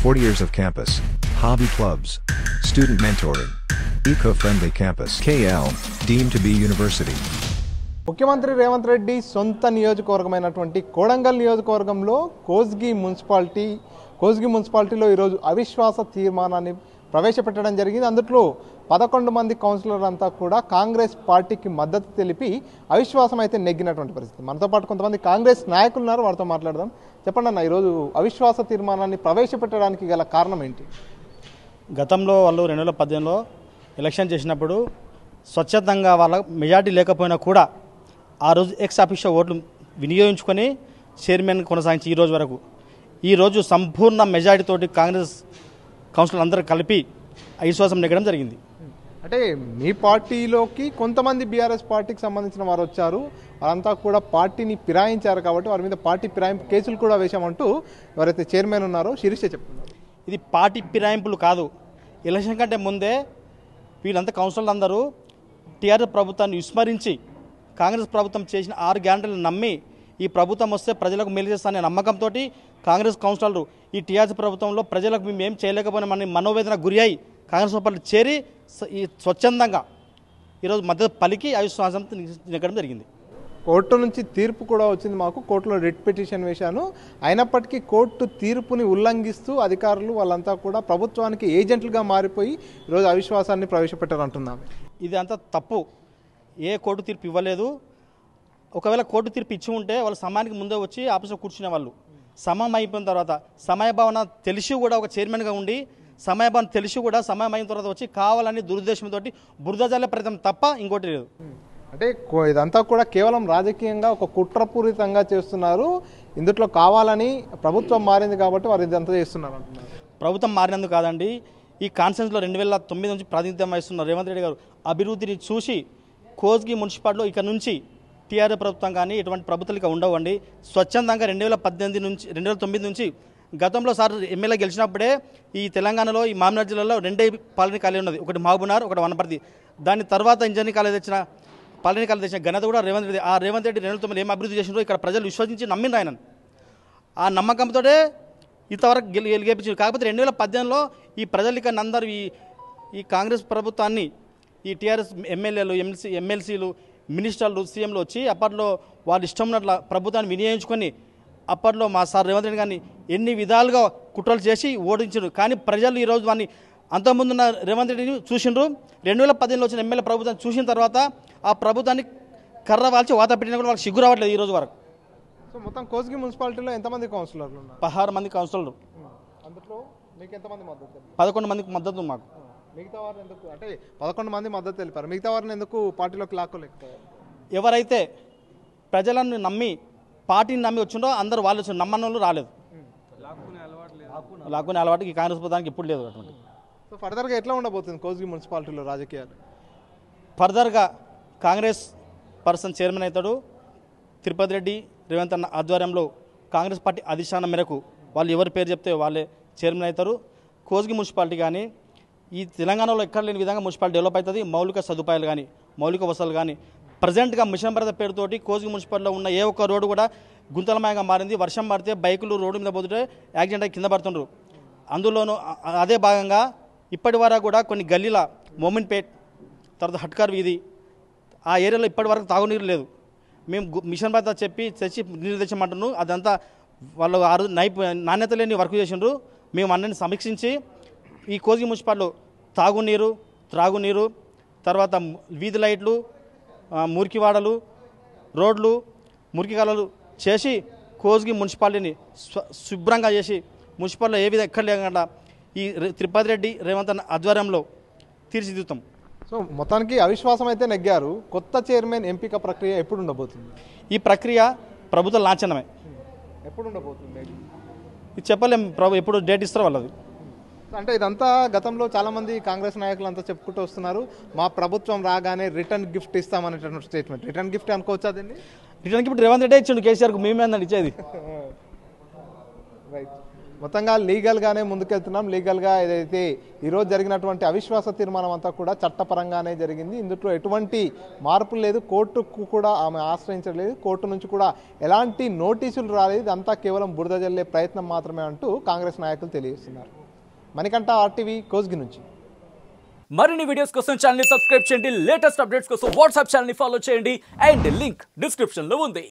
40 years of campus, hobby clubs, student mentoring, eco-friendly campus. KL, deemed to be university. ముఖ్యమంత్రి రేవంత్ రెడ్డి సొంత నియోజకవర్గమైనటువంటి కోడంగల్ నియోజకవర్గంలో కోస్గి మున్సిపాలిటీలో ఈరోజు అవిశ్వాస తీర్మానాన్ని ప్రవేశపెట్టడం జరిగింది. అందులో 11 మంది కౌన్సిలర్ అంతా కూడా కాంగ్రెస్ పార్టీకి మద్దతు తెలిపి అవిశ్వాసం అయితే నెగ్గినటువంటి పరిస్థితి. మనతో పాటు కొంతమంది కాంగ్రెస్ నాయకులు ఉన్నారు, వారితో మాట్లాడదాం. చెప్పండి అన్న, ఈరోజు అవిశ్వాస తీర్మానాన్ని ప్రవేశపెట్టడానికి గల కారణం ఏంటి? గతంలో వాళ్ళు 2018లో ఎలక్షన్ చేసినప్పుడు స్వచ్ఛందంగా వాళ్ళ మెజార్టీ లేకపోయినా కూడా ఆ రోజు ఎక్స్ అఫీషియల్ ఓట్లు వినియోగించుకొని చైర్మన్ కొనసాగించి ఈరోజు సంపూర్ణ మెజార్టీ తోటి కాంగ్రెస్ కౌన్సిలర్ అందరూ కలిపి అవిశ్వాసం నెగ్గడం జరిగింది. అంటే మీ పార్టీలోకి కొంతమంది బీఆర్ఎస్ పార్టీకి సంబంధించిన వారు వచ్చారు, వారంతా కూడా పార్టీని ఫిరాయించారు కాబట్టి వారి మీద పార్టీ ఫిరాయింపు కేసులు కూడా వేశామంటూ ఎవరైతే చైర్మన్ ఉన్నారో శిరీష చెప్తున్నారు. ఇది పార్టీ ఫిరాయింపులు కాదు. ఎలక్షన్ కంటే ముందే వీళ్ళంతా కౌన్సిలర్లు అందరూ టీఆర్ఎస్ ప్రభుత్వాన్ని విస్మరించి కాంగ్రెస్ ప్రభుత్వం చేసిన 6 గ్యారంటీలను నమ్మి ఈ ప్రభుత్వం వస్తే ప్రజలకు మేలు చేస్తానే నమ్మకంతో కాంగ్రెస్ కౌన్సిలర్లు ఈ టీఆర్ఎస్ ప్రభుత్వంలో ప్రజలకు మేము ఏం చేయలేకపోయినామని మనోవేదన గురి అయి కాంగ్రెస్ పార్టీ చేరి ఈ స్వచ్ఛందంగా ఈరోజు మద్దతు పలికి అవిశ్వాసం నెగ్గడం జరిగింది. కోర్టు నుంచి తీర్పు కూడా వచ్చింది. మాకు కోర్టులో రిట్ పిటిషన్ వేశాను, అయినప్పటికీ కోర్టు తీర్పుని ఉల్లంఘిస్తూ అధికారులు వాళ్ళంతా కూడా ప్రభుత్వానికి ఏజెంట్లుగా మారిపోయి ఈరోజు అవిశ్వాసాన్ని ప్రవేశపెట్టారంటున్నాం. ఇది అంతా తప్పు. ఏ కోర్టు తీర్పు ఇవ్వలేదు. ఒకవేళ కోర్టు తీర్పు ఇచ్చి ఉంటే వాళ్ళు సమయానికి ముందే వచ్చి ఆఫీస్లో కూర్చునే వాళ్ళు. సమయం అయిపోయిన తర్వాత సమయభావన తెలిసి కూడా ఒక చైర్మన్గా ఉండి సమయభావన తెలిసి కూడా సమయం అయిన తర్వాత వచ్చి కావాలని దురుద్దేశంతో బురదజల్లే ప్రయత్నం తప్ప ఇంకోటి లేదు. అంటే ఇదంతా కూడా కేవలం రాజకీయంగా ఒక కుట్రపూరితంగా చేస్తున్నారు. ఇందులో కావాలని ప్రభుత్వం మారింది కాబట్టి వారు ఇదంతా చేస్తున్నారు అంటున్నారు. ప్రభుత్వం మారినందుకు కాదండి. ఈ కాన్ఫరెన్స్లో 2009 నుంచి ప్రాతినిధ్యం వహిస్తున్న రేవంత్ రెడ్డి గారు అభివృద్ధిని చూసి కోస్గి మున్సిపాలిటీలో ఇక్కడ నుంచి టీఆర్ఎస్ ప్రభుత్వం కానీ ఎటువంటి ప్రభుత్వాలు ఇక ఉండవండి. స్వచ్ఛందంగా 2009 నుంచి గతంలో సార్ ఎమ్మెల్యే గెలిచినప్పుడే ఈ తెలంగాణలో ఈ మామినార్ జిల్లాలో 2 పాలనీ కాలేజీ ఉన్నది, ఒకటి మహబూబ్నగర్, ఒకటి వనపర్తి. దాని తర్వాత ఇంజనీరింగ్ కాలేజ్ తెచ్చిన పాలనీ కాలేజ్ తెచ్చిన ఘనత కూడా రేవంత్ రెడ్డి. ఆ రేవంత్ రెడ్డి 2009 ఏం అభివృద్ధి చేసినారో ఇక్కడ ప్రజలు విశ్వసించి నమ్మిండ్రు ఆయన. ఆ నమ్మకంతో ఇంతవరకు గెలిపించారు. కాకపోతే 2018లో ఈ ప్రజలు ఇక్కడ అందరూ ఈ కాంగ్రెస్ ప్రభుత్వాన్ని ఈ టీఆర్ఎస్ ఎమ్మెల్యేలు ఎమ్మెల్సీలు మినిస్టర్లు సీఎంలు వచ్చి అప్పట్లో వాళ్ళు ఇష్టం ఉన్నట్ల ప్రభుత్వాన్ని వినియోగించుకొని అప్పట్లో మా సార్ రేవంత్ రెడ్డి గారిని ఎన్ని విధాలుగా కుట్రలు చేసి ఓడించారు. కానీ ప్రజలు ఈరోజు వాడిని అంతకుముందున్న రేవంత్ రెడ్డిని చూసిండ్రు. 2018లో వచ్చిన ఎమ్మెల్యే ప్రభుత్వాన్ని చూసిన తర్వాత ఆ ప్రభుత్వాన్ని కర్ర వాల్చి వాత పెట్టినా కూడా వాళ్ళకి సిగ్గు రావట్లేదు ఈరోజు వరకు. సో మొత్తం కోస్గి మున్సిపాలిటీలో ఎంతమంది కౌన్సిలర్లు ఉన్నారు? 16 మంది కౌన్సిలర్లు. అందులో మీకు ఎంతమంది మద్దతు? 11 మందికి మద్దతు మాకు. మిగతా వారిని ఎందుకు, అంటే 11 మంది మద్దతు తెలిపారు, మిగతా వారిని ఎందుకు పార్టీలోకి లాక్కోలేకపోయారు? ఎవరైతే ప్రజలను నమ్మి పార్టీని నమ్మి వచ్చిండో అందరూ వాళ్ళు వచ్చి నమ్మని వాళ్ళు రాలేదు. లాక్కునే అలవాటు ఈ కాంగ్రెస్ ప్రభుత్వానికి ఇప్పుడు లేదు. అటువంటి సో ఫర్దర్గా ఎట్లా ఉండబోతుంది కోస్గి మున్సిపాలిటీలో రాజకీయాలు? ఫర్దర్గా కాంగ్రెస్ పర్సన్ చైర్మన్ అవుతాడు. తిరుపతి రెడ్డి రేవంత్ అన్న ఆధ్వర్యంలో కాంగ్రెస్ పార్టీ అధిష్టానం మేరకు వాళ్ళు ఎవరి పేరు చెప్తే వాళ్ళే చైర్మన్ అవుతారు. కోస్గి మున్సిపాలిటీ కానీ ఈ తెలంగాణలో ఎక్కడ లేని విధంగా మున్సిపాలిటీ డెవలప్ అవుతుంది. మౌలిక సదుపాయాలు కానీ మౌలిక వసతులు కానీ ప్రజెంట్గా మిషన్ భరత పేరుతోటి కోస్గి మున్సిపాలిటీలో ఉన్న ఏ ఒక్క రోడ్డు కూడా గుంతలమయంగా మారింది. వర్షం పడితే బైకులు రోడ్డు మీద పోతుంటే యాక్సిడెంట్ అయ్యి కింద పడుతుండ్రు. అందులోనూ అదే భాగంగా ఇప్పటి వరకు కూడా కొన్ని గల్లీల మోమిన్పేట్ తర్వాత హట్కార్ వీధి ఆ ఏరియాలో ఇప్పటి వరకు తాగునీరు లేదు. మేము మిషన్ భరత తెచ్చి నీరు తెచ్చమంటున్నాం. అదంతా వాళ్ళు నాణ్యత లేని వర్క్ చేసిండ్రు. మేము అన్నీ సమీక్షించి ఈ కోస్గి మున్సిపాలిటీలో తాగునీరు, త్రాగునీరు, తర్వాత వీధి లైట్లు, మురికివాడలు, రోడ్లు, మురికి కాలువలు చేసి కోస్గి మున్సిపాలిటీని శుభ్రంగా చేసి మున్సిపాలిటీలో ఏ విధంగా ఎక్కడ లేకుండా ఈ తిరుపతి రెడ్డి రేవంత్ అన్న ఆధ్వర్యంలో తీర్చిదిద్దుతాం. సో మొత్తానికి అవిశ్వాసం అయితే నెగ్గారు. కొత్త చైర్మన్ ఎంపిక ప్రక్రియ ఎప్పుడు ఉండబోతుంది? ఈ ప్రక్రియ ప్రభుత్వ లాంఛనమే. ఎప్పుడు ఉండబోతుంది ఇది చెప్పలేం. ఎప్పుడు డేట్ ఇస్తారో వాళ్ళది. అంటే ఇదంతా గతంలో చాలామంది కాంగ్రెస్ నాయకులు అంతా చెప్పుకుంటూ వస్తున్నారు, మా ప్రభుత్వం రాగానే రిటర్న్ గిఫ్ట్ ఇస్తామనేటువంటి స్టేట్మెంట్. రిటర్న్ గిఫ్ట్ అనుకోవచ్చా దీన్ని? రిటర్న్ గిఫ్ట్ రేవంత్ రెడ్డి ఇచ్చిండు, కేసీఆర్కు మేమేందండి ఇచ్చేది. రైట్. మొత్తంగా లీగల్గానే ముందుకెళ్తున్నాం. లీగల్గా ఏదైతే ఈరోజు జరిగినటువంటి అవిశ్వాస తీర్మానం అంతా కూడా చట్టపరంగానే జరిగింది. ఇందులో ఎటువంటి మార్పులు లేదు. కోర్టుకు కూడా ఆమె ఆశ్రయించలేదు. కోర్టు నుంచి కూడా ఎలాంటి నోటీసులు రాలేదు. ఇదంతా కేవలం బురద జల్లే ప్రయత్నం మాత్రమే అంటూ కాంగ్రెస్ నాయకులు తెలియజేస్తున్నారు. మణికంఠ, ఆర్టీవీ, కోస్గి నుంచి. మరిన్ని వీడియోస్ కోసం ఛానల్ ని సబ్స్క్రైబ్ చేయండి. లేటెస్ట్ అప్డేట్స్ కోసం వాట్సాప్ ఛానల్ ని ఫాలో చేయండి. అండ్ లింక్ డిస్క్రిప్షన్ లో ఉంది.